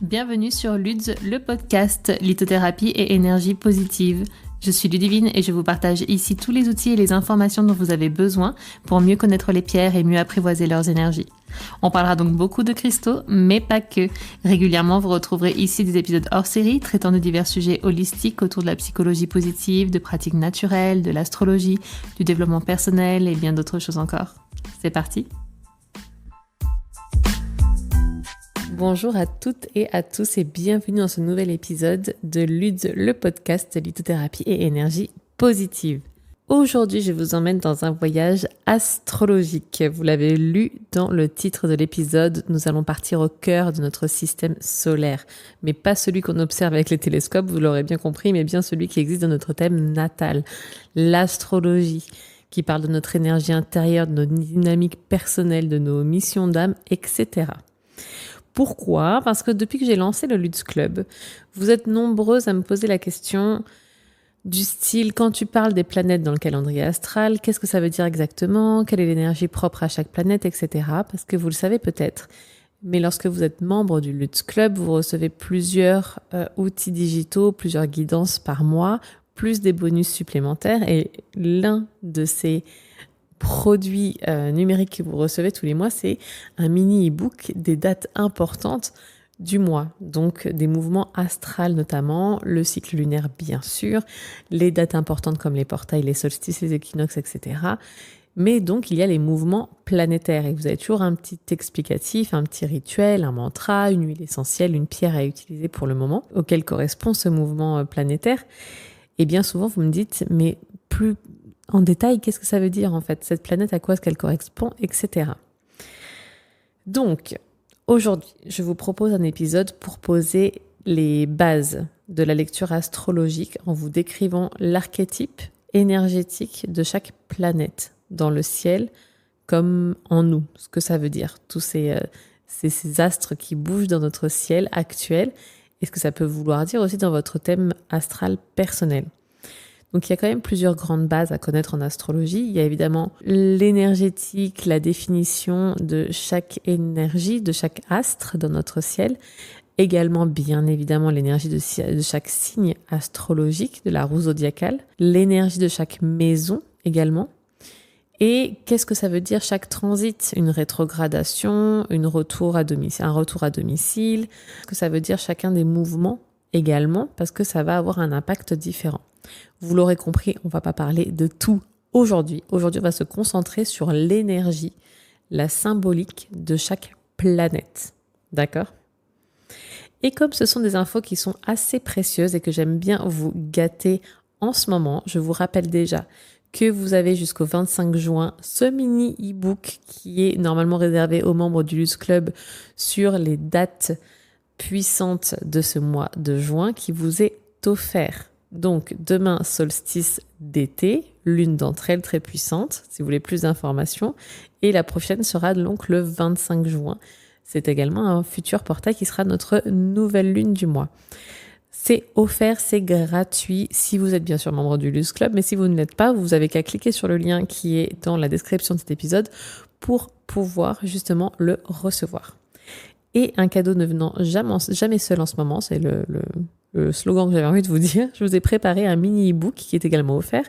Bienvenue sur Luds, le podcast lithothérapie et énergie positive. Je suis Ludivine et je vous partage ici tous les outils et les informations dont vous avez besoin pour mieux connaître les pierres et mieux apprivoiser leurs énergies. On parlera donc beaucoup de cristaux, mais pas que. Régulièrement, vous retrouverez ici des épisodes hors série traitant de divers sujets holistiques autour de la psychologie positive, de pratiques naturelles, de l'astrologie, du développement personnel et bien d'autres choses encore. C'est parti! Bonjour à toutes et à tous et bienvenue dans ce nouvel épisode de Luds, le podcast lithothérapie et énergie positive. Aujourd'hui, je vous emmène dans un voyage astrologique. Vous l'avez lu dans le titre de l'épisode, nous allons partir au cœur de notre système solaire. Mais pas celui qu'on observe avec les télescopes, vous l'aurez bien compris, mais bien celui qui existe dans notre thème natal, l'astrologie, qui parle de notre énergie intérieure, de notre dynamique personnelle, de nos missions d'âme, etc. Pourquoi ? Parce que depuis que j'ai lancé le Luds Club, vous êtes nombreuses à me poser la question du style, quand tu parles des planètes dans le calendrier astral, qu'est-ce que ça veut dire exactement ? Quelle est l'énergie propre à chaque planète, etc. Parce que vous le savez peut-être, mais lorsque vous êtes membre du Luds Club, vous recevez plusieurs outils digitaux, plusieurs guidances par mois, plus des bonus supplémentaires. Et l'un de ces produit numérique que vous recevez tous les mois, c'est un mini e-book des dates importantes du mois. Donc des mouvements astrales notamment, le cycle lunaire bien sûr, les dates importantes comme les portails, les solstices, les équinoxes, etc. Mais donc il y a les mouvements planétaires et vous avez toujours un petit explicatif, un petit rituel, un mantra, une huile essentielle, une pierre à utiliser pour le moment, auquel correspond ce mouvement planétaire. Et bien souvent vous me dites, mais plus en détail, qu'est-ce que ça veut dire en fait, cette planète, à quoi est-ce qu'elle correspond, etc. Donc, aujourd'hui, je vous propose un épisode pour poser les bases de la lecture astrologique en vous décrivant l'archétype énergétique de chaque planète dans le ciel comme en nous, ce que ça veut dire, tous ces astres qui bougent dans notre ciel actuel et ce que ça peut vouloir dire aussi dans votre thème astral personnel. Donc il y a quand même plusieurs grandes bases à connaître en astrologie. Il y a évidemment l'énergétique, la définition de chaque énergie, de chaque astre dans notre ciel. Également, bien évidemment, l'énergie de chaque signe astrologique, de la roue zodiacale. L'énergie de chaque maison également. Et qu'est-ce que ça veut dire chaque transit ? Une rétrogradation, un retour à domicile. Qu'est-ce que ça veut dire chacun des mouvements également, parce que ça va avoir un impact différent. Vous l'aurez compris, on ne va pas parler de tout aujourd'hui. Aujourd'hui, on va se concentrer sur l'énergie, la symbolique de chaque planète. D'accord ? Et comme ce sont des infos qui sont assez précieuses et que j'aime bien vous gâter en ce moment, je vous rappelle déjà que vous avez jusqu'au 25 juin ce mini e-book qui est normalement réservé aux membres du Luds Club sur les dates puissante de ce mois de juin qui vous est offert. Donc demain, solstice d'été, l'une d'entre elles très puissante, si vous voulez plus d'informations, et la prochaine sera donc le 25 juin. C'est également un futur portail qui sera notre nouvelle lune du mois. C'est offert, c'est gratuit si vous êtes bien sûr membre du Luds Club, mais si vous ne l'êtes pas, vous avez qu'à cliquer sur le lien qui est dans la description de cet épisode pour pouvoir justement le recevoir. Et un cadeau ne venant jamais seul en ce moment, c'est le slogan que j'avais envie de vous dire. Je vous ai préparé un mini e-book qui est également offert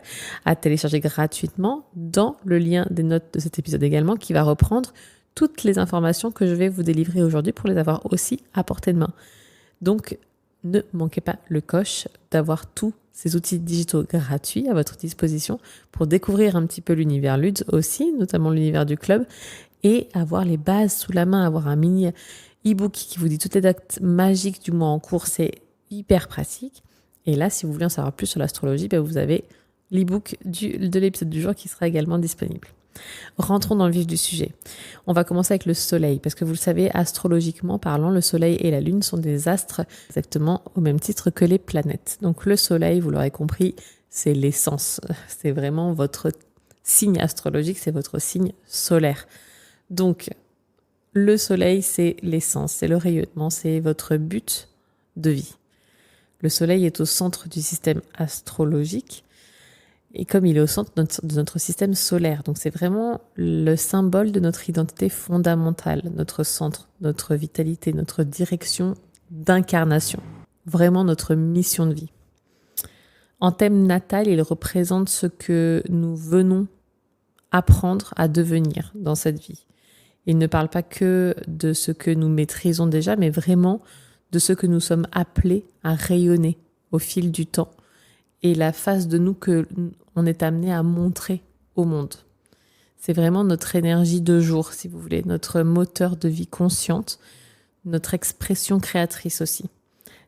à télécharger gratuitement dans le lien des notes de cet épisode également, qui va reprendre toutes les informations que je vais vous délivrer aujourd'hui pour les avoir aussi à portée de main. Donc, ne manquez pas le coche d'avoir tous ces outils digitaux gratuits à votre disposition pour découvrir un petit peu l'univers Luds aussi, notamment l'univers du club, et avoir les bases sous la main, avoir un mini e-book qui vous dit toutes les dates magiques du mois en cours, c'est hyper pratique. Et là, si vous voulez en savoir plus sur l'astrologie, vous avez l'e-book de l'épisode du jour qui sera également disponible. Rentrons dans le vif du sujet. On va commencer avec le soleil, parce que vous le savez, astrologiquement parlant, le soleil et la lune sont des astres exactement au même titre que les planètes. Donc le soleil, vous l'aurez compris, c'est l'essence. C'est vraiment votre signe astrologique, c'est votre signe solaire. Donc, le soleil, c'est l'essence, c'est le rayonnement, c'est votre but de vie. Le soleil est au centre du système astrologique et comme il est au centre de notre système solaire. Donc c'est vraiment le symbole de notre identité fondamentale, notre centre, notre vitalité, notre direction d'incarnation, vraiment notre mission de vie. En thème natal, il représente ce que nous venons apprendre à devenir dans cette vie. Il ne parle pas que de ce que nous maîtrisons déjà, mais vraiment de ce que nous sommes appelés à rayonner au fil du temps et la face de nous que on est amené à montrer au monde. C'est vraiment notre énergie de jour, si vous voulez, notre moteur de vie consciente, notre expression créatrice aussi.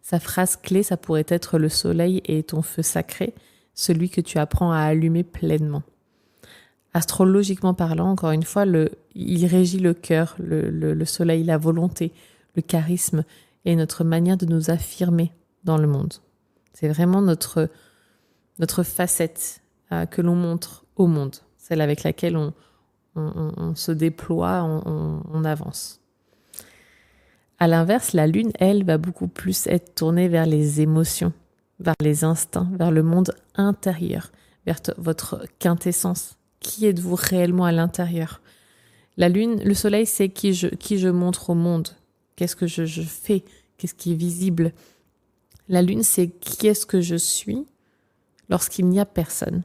Sa phrase clé, ça pourrait être le soleil est ton feu sacré, celui que tu apprends à allumer pleinement. Astrologiquement parlant, encore une fois, il régit le cœur, le soleil, la volonté, le charisme et notre manière de nous affirmer dans le monde. C'est vraiment notre facette que l'on montre au monde, celle avec laquelle on se déploie, on avance. À l'inverse, la lune, elle, va beaucoup plus être tournée vers les émotions, vers les instincts, vers le monde intérieur, vers votre quintessence. Qui êtes-vous réellement à l'intérieur? La lune, le soleil, c'est qui je montre au monde. Qu'est-ce que je fais? Qu'est-ce qui est visible? La lune, c'est qui est-ce que je suis lorsqu'il n'y a personne?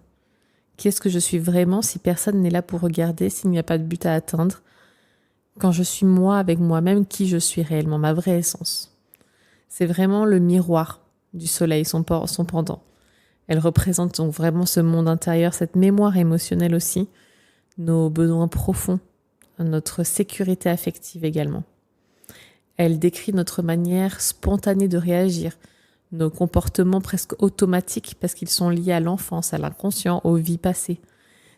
Qui est-ce que je suis vraiment si personne n'est là pour regarder, s'il n'y a pas de but à atteindre? Quand je suis moi avec moi-même, qui je suis réellement, ma vraie essence. C'est vraiment le miroir du soleil, son pendant. Elle représente donc vraiment ce monde intérieur, cette mémoire émotionnelle aussi, nos besoins profonds, notre sécurité affective également. Elle décrit notre manière spontanée de réagir, nos comportements presque automatiques parce qu'ils sont liés à l'enfance, à l'inconscient, aux vies passées.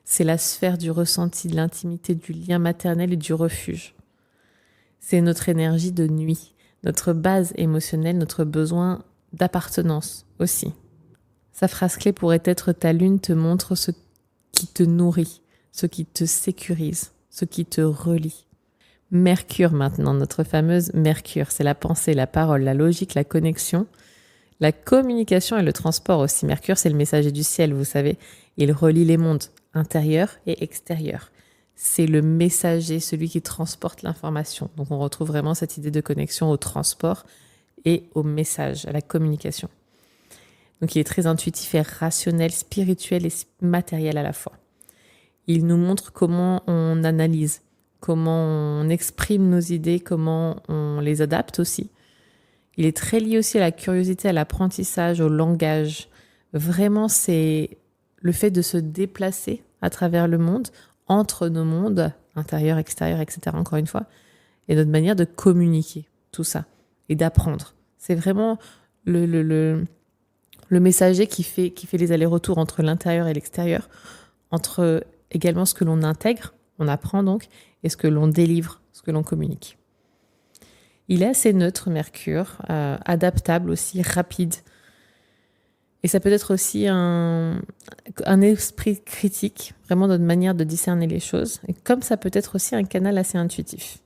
C'est la sphère du ressenti, de l'intimité, du lien maternel et du refuge. C'est notre énergie de nuit, notre base émotionnelle, notre besoin d'appartenance aussi. Sa phrase clé pourrait être « Ta lune te montre ce qui te nourrit, ce qui te sécurise, ce qui te relie ». Mercure maintenant, notre fameuse Mercure, c'est la pensée, la parole, la logique, la connexion, la communication et le transport aussi. Mercure, c'est le messager du ciel, vous savez. Il relie les mondes intérieur et extérieur. C'est le messager, celui qui transporte l'information. Donc on retrouve vraiment cette idée de connexion au transport et au message, à la communication. Donc il est très intuitif et rationnel, spirituel et matériel à la fois. Il nous montre comment on analyse, comment on exprime nos idées, comment on les adapte aussi. Il est très lié aussi à la curiosité, à l'apprentissage, au langage. Vraiment, c'est le fait de se déplacer à travers le monde, entre nos mondes, intérieur, extérieur, etc., encore une fois, et notre manière de communiquer, tout ça, et d'apprendre. C'est vraiment le messager qui fait les allers-retours entre l'intérieur et l'extérieur, entre également ce que l'on intègre, on apprend donc, et ce que l'on délivre, ce que l'on communique. Il est assez neutre, Mercure, adaptable aussi, rapide. Et ça peut être aussi un esprit critique, vraiment notre manière de discerner les choses. Et comme ça peut être aussi un canal assez intuitif.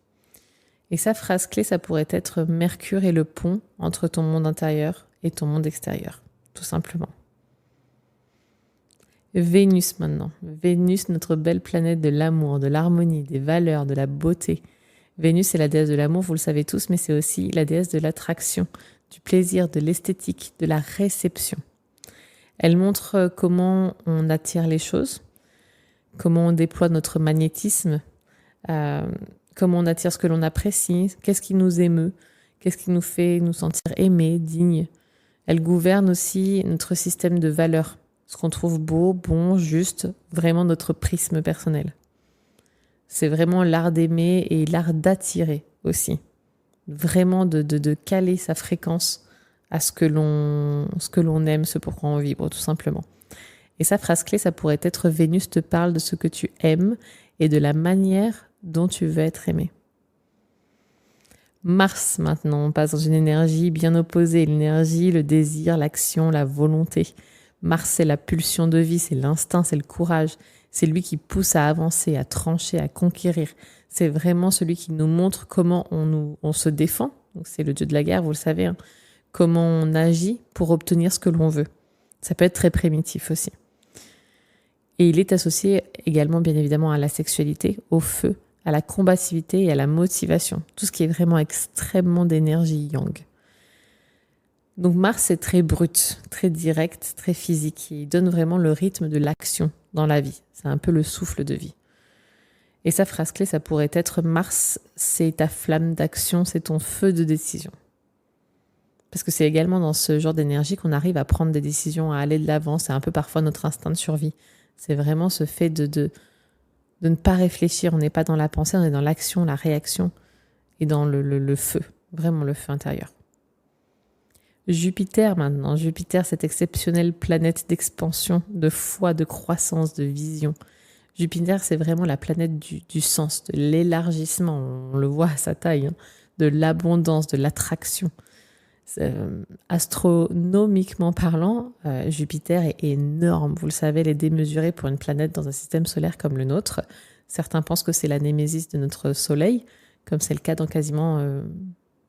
Et sa phrase clé, ça pourrait être « Mercure est le pont entre ton monde intérieur et ton monde extérieur », tout simplement. Vénus maintenant. Vénus, notre belle planète de l'amour, de l'harmonie, des valeurs, de la beauté. Vénus est la déesse de l'amour, vous le savez tous, mais c'est aussi la déesse de l'attraction, du plaisir, de l'esthétique, de la réception. Elle montre comment on attire les choses, comment on déploie notre magnétisme, comment on attire ce que l'on apprécie, qu'est-ce qui nous émeut, qu'est-ce qui nous fait nous sentir aimés, dignes. Elle gouverne aussi notre système de valeurs, ce qu'on trouve beau, bon, juste, vraiment notre prisme personnel. C'est vraiment l'art d'aimer et l'art d'attirer aussi. Vraiment de caler sa fréquence à ce que l'on aime, ce pourquoi on vibre, tout simplement. Et sa phrase clé, ça pourrait être « Vénus te parle de ce que tu aimes et de la manière dont tu veux être aimé ». Mars, maintenant, on passe dans une énergie bien opposée. L'énergie, le désir, l'action, la volonté. Mars, c'est la pulsion de vie, c'est l'instinct, c'est le courage. C'est lui qui pousse à avancer, à trancher, à conquérir. C'est vraiment celui qui nous montre comment on se défend. Donc, c'est le dieu de la guerre, vous le savez, hein. Comment on agit pour obtenir ce que l'on veut. Ça peut être très primitif aussi. Et il est associé également, bien évidemment, à la sexualité, au feu, à la combativité et à la motivation. Tout ce qui est vraiment extrêmement d'énergie yang. Donc Mars, c'est très brut, très direct, très physique. Il donne vraiment le rythme de l'action dans la vie. C'est un peu le souffle de vie. Et sa phrase clé, ça pourrait être: Mars, c'est ta flamme d'action, c'est ton feu de décision. Parce que c'est également dans ce genre d'énergie qu'on arrive à prendre des décisions, à aller de l'avant. C'est un peu parfois notre instinct de survie. C'est vraiment ce fait de ne pas réfléchir. On n'est pas dans la pensée, on est dans l'action, la réaction et dans le feu. Vraiment le feu intérieur. Jupiter maintenant. Jupiter, cette exceptionnelle planète d'expansion, de foi, de croissance, de vision. Jupiter, c'est vraiment la planète du sens, de l'élargissement. On le voit à sa taille, hein, de l'abondance, de l'attraction. Astronomiquement parlant, Jupiter est énorme. Vous le savez, elle est démesurée pour une planète dans un système solaire comme le nôtre. Certains pensent que c'est la némésis de notre Soleil, comme c'est le cas dans quasiment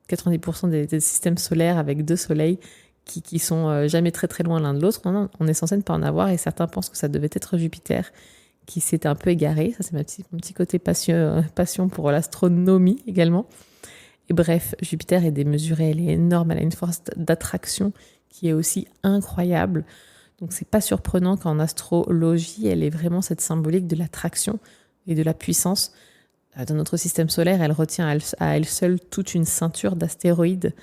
90% des systèmes solaires avec 2 soleils qui sont jamais très très loin l'un de l'autre. Non, on est censé ne pas en avoir et certains pensent que ça devait être Jupiter qui s'est un peu égaré. Ça, c'est mon petit côté passion pour l'astronomie également. Et bref, Jupiter est démesurée, elle est énorme, elle a une force d'attraction qui est aussi incroyable. Donc c'est pas surprenant qu'en astrologie, elle est vraiment cette symbolique de l'attraction et de la puissance. Dans notre système solaire, elle retient à elle seule toute une ceinture d'astéroïdes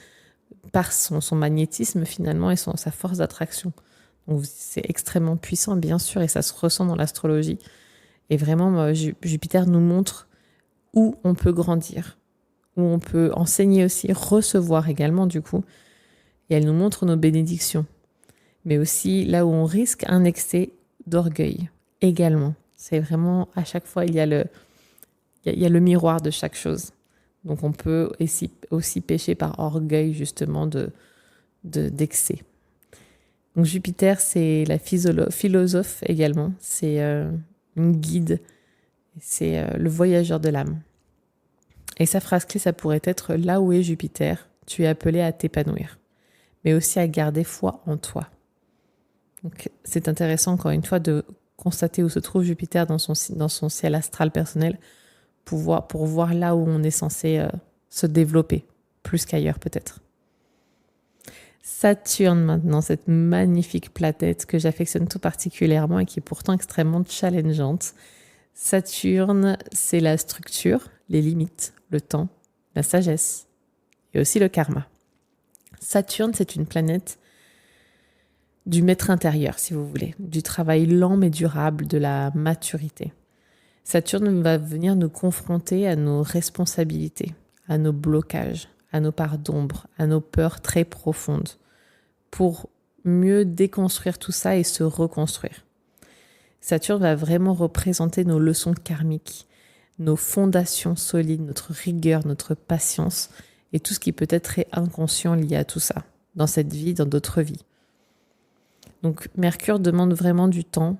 par son magnétisme finalement et sa force d'attraction. Donc c'est extrêmement puissant bien sûr et ça se ressent dans l'astrologie. Et vraiment, Jupiter nous montre où on peut grandir, où on peut enseigner aussi, recevoir également du coup. Et elle nous montre nos bénédictions. Mais aussi là où on risque un excès d'orgueil également. C'est vraiment, à chaque fois, il y a le miroir de chaque chose. Donc on peut aussi pécher par orgueil justement d'excès. Donc Jupiter, c'est la philosophe également. C'est une guide. C'est le voyageur de l'âme. Et sa phrase clé, ça pourrait être: là où est Jupiter, tu es appelé à t'épanouir, mais aussi à garder foi en toi. Donc, c'est intéressant, encore une fois, de constater où se trouve Jupiter dans son ciel astral personnel pour voir là où on est censé se développer, plus qu'ailleurs peut-être. Saturne maintenant, cette magnifique planète que j'affectionne tout particulièrement et qui est pourtant extrêmement challengeante. Saturne, c'est la structure, les limites, le temps, la sagesse et aussi le karma. Saturne, c'est une planète du maître intérieur, si vous voulez, du travail lent mais durable, de la maturité. Saturne va venir nous confronter à nos responsabilités, à nos blocages, à nos parts d'ombre, à nos peurs très profondes, pour mieux déconstruire tout ça et se reconstruire. Saturne va vraiment représenter nos leçons karmiques, nos fondations solides, notre rigueur, notre patience et tout ce qui peut-être est inconscient lié à tout ça, dans cette vie, dans d'autres vies. Donc Mercure demande vraiment du temps,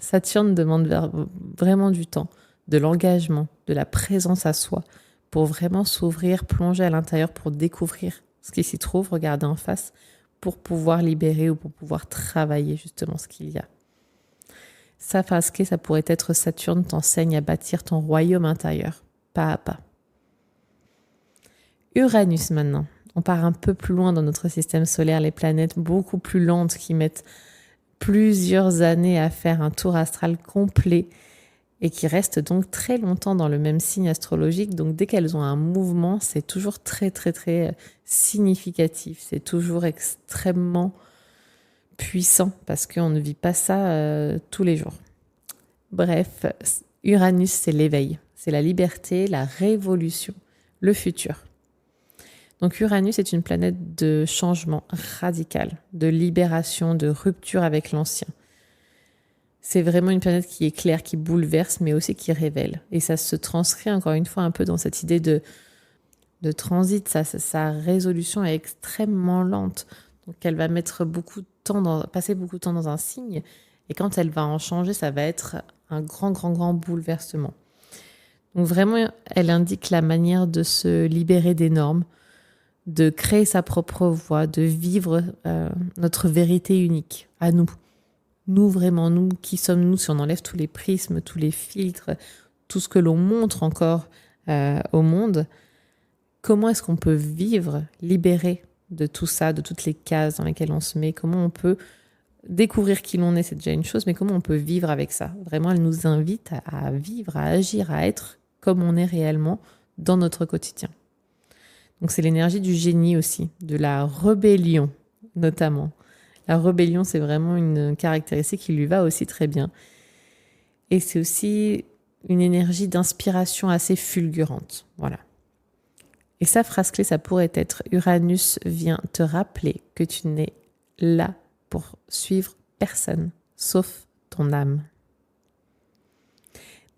Saturne demande vraiment du temps, de l'engagement, de la présence à soi, pour vraiment s'ouvrir, plonger à l'intérieur, pour découvrir ce qui s'y trouve, regarder en face, pour pouvoir libérer ou pour pouvoir travailler justement ce qu'il y a. Sa phase clé, ça pourrait être: Saturne t'enseigne à bâtir ton royaume intérieur, pas à pas. Uranus maintenant. On part un peu plus loin dans notre système solaire, les planètes beaucoup plus lentes qui mettent plusieurs années à faire un tour astral complet et qui restent donc très longtemps dans le même signe astrologique. Donc dès qu'elles ont un mouvement, c'est toujours très très très significatif. C'est toujours extrêmement puissant parce qu'on ne vit pas ça tous les jours. Bref, Uranus, c'est l'éveil, c'est la liberté, la révolution, le futur. Donc Uranus est une planète de changement radical, de libération, de rupture avec l'ancien. C'est vraiment une planète qui éclaire, qui bouleverse, mais aussi qui révèle. Et ça se transcrit encore une fois un peu dans cette idée de transit. Sa résolution est extrêmement lente. Donc elle va mettre passer beaucoup de temps dans un signe. Et quand elle va en changer, ça va être un grand bouleversement. Donc vraiment, elle indique la manière de se libérer des normes, de créer sa propre voie, de vivre notre vérité unique à nous. Nous, vraiment, nous, qui sommes-nous si on enlève tous les prismes, tous les filtres, tout ce que l'on montre encore au monde? Comment est-ce qu'on peut vivre libéré de tout ça, de toutes les cases dans lesquelles on se met, comment on peut découvrir qui l'on est, c'est déjà une chose, mais comment on peut vivre avec ça. Vraiment, elle nous invite à vivre, à agir, à être comme on est réellement dans notre quotidien. Donc c'est l'énergie du génie aussi, de la rébellion notamment. La rébellion, c'est vraiment une caractéristique qui lui va aussi très bien. Et c'est aussi une énergie d'inspiration assez fulgurante. Voilà. Et sa phrase clé, ça pourrait être « Uranus vient te rappeler que tu n'es là pour suivre personne, sauf ton âme. »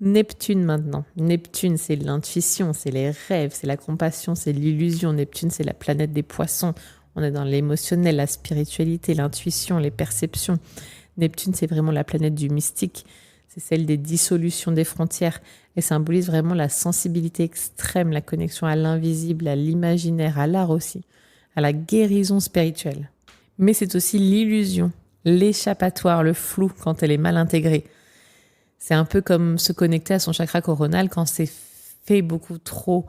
Neptune maintenant. Neptune, c'est l'intuition, c'est les rêves, c'est la compassion, c'est l'illusion. Neptune, c'est la planète des poissons. On est dans l'émotionnel, la spiritualité, l'intuition, les perceptions. Neptune, c'est vraiment la planète du mystique. C'est celle des dissolutions des frontières. Elle symbolise vraiment la sensibilité extrême, la connexion à l'invisible, à l'imaginaire, à l'art aussi, à la guérison spirituelle. Mais c'est aussi l'illusion, l'échappatoire, le flou quand elle est mal intégrée. C'est un peu comme se connecter à son chakra coronal quand c'est fait beaucoup trop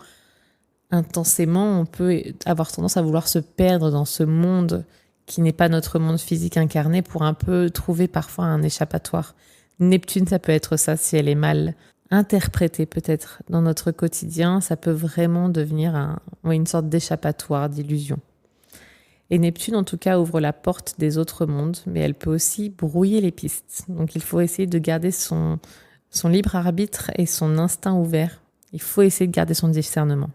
intensément. On peut avoir tendance à vouloir se perdre dans ce monde qui n'est pas notre monde physique incarné pour un peu trouver parfois un échappatoire. Neptune, ça peut être ça si elle est mal interprétée peut-être dans notre quotidien. Ça peut vraiment devenir une sorte d'échappatoire, d'illusion. Et Neptune, en tout cas, ouvre la porte des autres mondes, mais elle peut aussi brouiller les pistes. Donc, il faut essayer de garder son libre arbitre et son instinct ouvert. Il faut essayer de garder son discernement.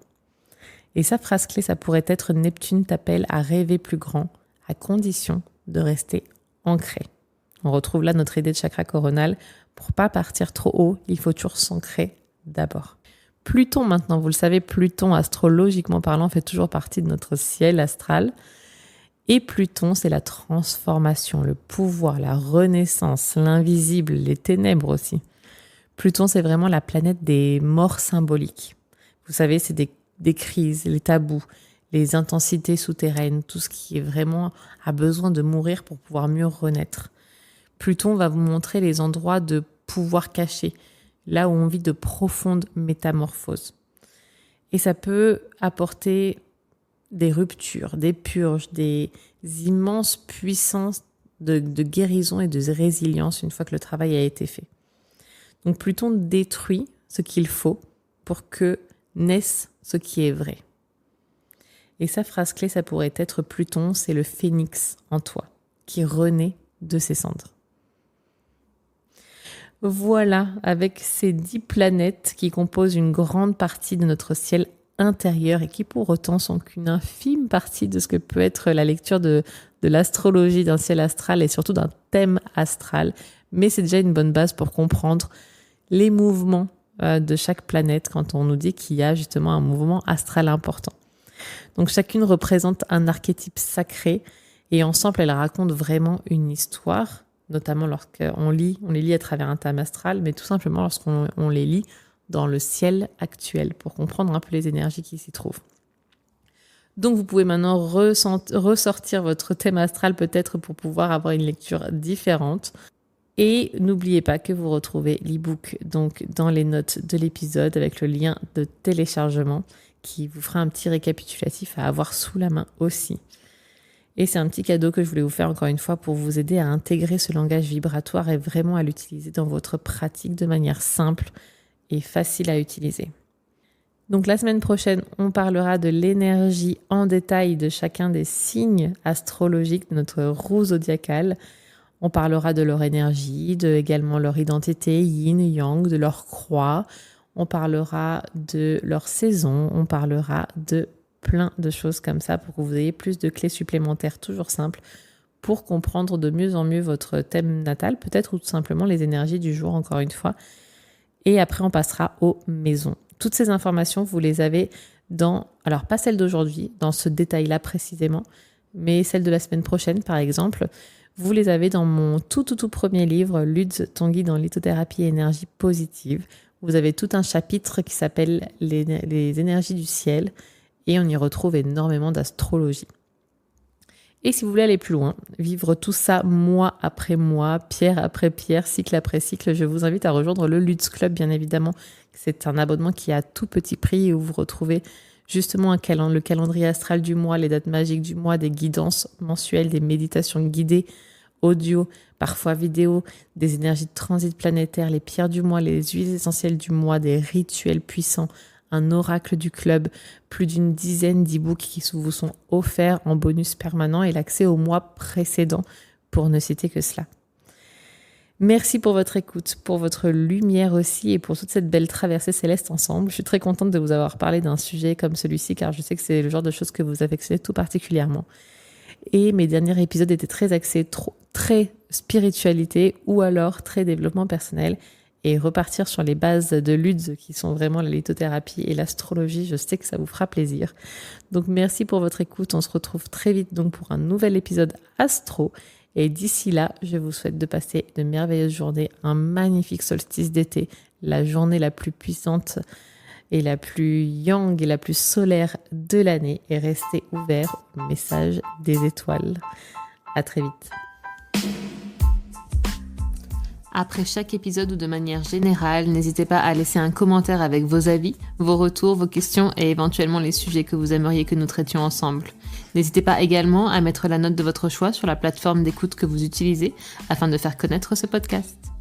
Et sa phrase clé, ça pourrait être « Neptune t'appelle à rêver plus grand, à condition de rester ancré ». On retrouve là notre idée de chakra coronal. Pour pas partir trop haut, il faut toujours s'ancrer d'abord. Pluton maintenant, vous le savez, Pluton, astrologiquement parlant, fait toujours partie de notre ciel astral. Et Pluton, c'est la transformation, le pouvoir, la renaissance, l'invisible, les ténèbres aussi. Pluton, c'est vraiment la planète des morts symboliques. Vous savez, c'est des crises, les tabous, les intensités souterraines, tout ce qui est vraiment a besoin de mourir pour pouvoir mieux renaître. Pluton va vous montrer les endroits de pouvoir caché, là où on vit de profondes métamorphoses. Et ça peut apporter des ruptures, des purges, des immenses puissances de guérison et de résilience une fois que le travail a été fait. Donc Pluton détruit ce qu'il faut pour que naisse ce qui est vrai. Et sa phrase clé, ça pourrait être Pluton, c'est le phénix en toi, qui renaît de ses cendres. Voilà, avec ces 10 planètes qui composent une grande partie de notre ciel intérieur et qui pour autant sont qu'une infime partie de ce que peut être la lecture de l'astrologie d'un ciel astral et surtout d'un thème astral. Mais c'est déjà une bonne base pour comprendre les mouvements de chaque planète quand on nous dit qu'il y a justement un mouvement astral important. Donc chacune représente un archétype sacré et ensemble elles racontent vraiment une histoire, notamment lorsqu'on les lit à travers un thème astral, mais tout simplement lorsqu'on les lit dans le ciel actuel pour comprendre un peu les énergies qui s'y trouvent. Donc vous pouvez maintenant ressortir votre thème astral peut-être pour pouvoir avoir une lecture différente. Et n'oubliez pas que vous retrouvez l'e-book donc dans les notes de l'épisode avec le lien de téléchargement qui vous fera un petit récapitulatif à avoir sous la main aussi. Et c'est un petit cadeau que je voulais vous faire encore une fois pour vous aider à intégrer ce langage vibratoire et vraiment à l'utiliser dans votre pratique de manière simple et facile à utiliser. Donc la semaine prochaine, on parlera de l'énergie en détail de chacun des signes astrologiques de notre roue zodiacale. On parlera de leur énergie, de également leur identité yin, yang, de leur croix. On parlera de leur saison. On parlera de plein de choses comme ça pour que vous ayez plus de clés supplémentaires, toujours simples, pour comprendre de mieux en mieux votre thème natal, peut-être ou tout simplement les énergies du jour, encore une fois. Et après, on passera aux maisons. Toutes ces informations, vous les avez alors pas celles d'aujourd'hui, dans ce détail-là précisément, mais celles de la semaine prochaine, par exemple. Vous les avez dans mon tout premier livre, Lutz, ton guide en lithothérapie et énergie positive. Vous avez tout un chapitre qui s'appelle les énergies du ciel et on y retrouve énormément d'astrologie. Et si vous voulez aller plus loin, vivre tout ça mois après mois, pierre après pierre, cycle après cycle, je vous invite à rejoindre le Lutz Club, bien évidemment. C'est un abonnement qui est à tout petit prix et où vous retrouvez justement le calendrier astral du mois, les dates magiques du mois, des guidances mensuelles, des méditations guidées, audio, parfois vidéo, des énergies de transit planétaire, les pierres du mois, les huiles essentielles du mois, des rituels puissants, un oracle du club, plus d'une dizaine d'e-books qui vous sont offerts en bonus permanent et l'accès au mois précédent, pour ne citer que cela. Merci pour votre écoute, pour votre lumière aussi et pour toute cette belle traversée céleste ensemble. Je suis très contente de vous avoir parlé d'un sujet comme celui-ci car je sais que c'est le genre de choses que vous affectionnez tout particulièrement. Et mes derniers épisodes étaient très axés, très spiritualité ou alors très développement personnel. Et repartir sur les bases de Lutz qui sont vraiment la lithothérapie et l'astrologie, je sais que ça vous fera plaisir. Donc merci pour votre écoute, on se retrouve très vite donc pour un nouvel épisode astro. Et d'ici là, je vous souhaite de passer de merveilleuses journées, un magnifique solstice d'été, la journée la plus puissante et la plus yang et la plus solaire de l'année. Et restez ouverts au message des étoiles. À très vite. Après chaque épisode ou de manière générale, n'hésitez pas à laisser un commentaire avec vos avis, vos retours, vos questions et éventuellement les sujets que vous aimeriez que nous traitions ensemble. N'hésitez pas également à mettre la note de votre choix sur la plateforme d'écoute que vous utilisez afin de faire connaître ce podcast.